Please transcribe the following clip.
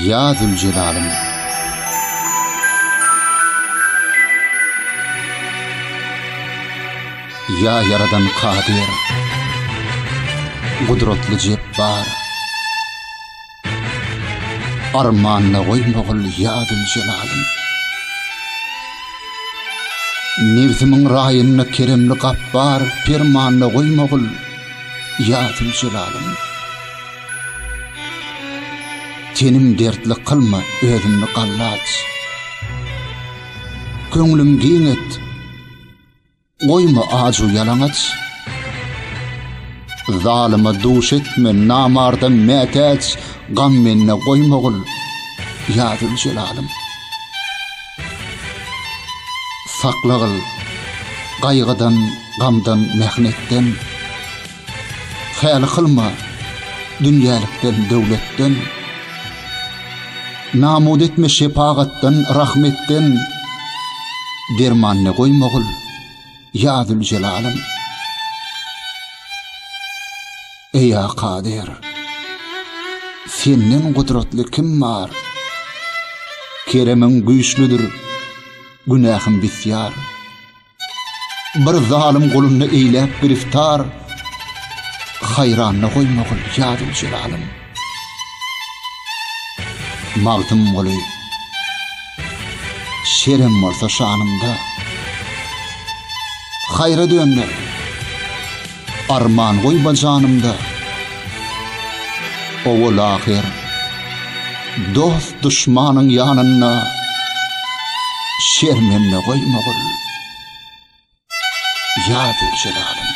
Ya Zülcelal'ım. Ya Yaradan Kadir, Kudretli Cebbar, armanına koymagul ya Zülcelal'ım. Nefsimin rayynına keremli gappar, permanına koymagul ya Zülcelal'ım. Tenim dertli kılma, özümni gallaç. Köňlüm giň et, koyma azu yalaňaç. Zalima duş etme, namarda mätäç, gam menne koymagul ya Zülcelal'ım. Saklagıl gaýgydan, gamdan, mehnetten. Häl kılma dünýälykden, döwletden. Namud etme şepagatdan, rahmetten. Dermanna koymagul ya Zülcelal'ım. Ey ya Kadir, senden kudretli kim var? Keremin güýçlüdür, günahım bisyar. Bir zalim golunna eýläp giriftar, hayranna koymagul ya Zülcelal'ım. Magtym boly, şerem bolsa şanymda, hayra dönder, arman goýba janymda. Owul ahir, dost düşmanyň ýanyna, şermemne koymagul ya Zülcelal'ım.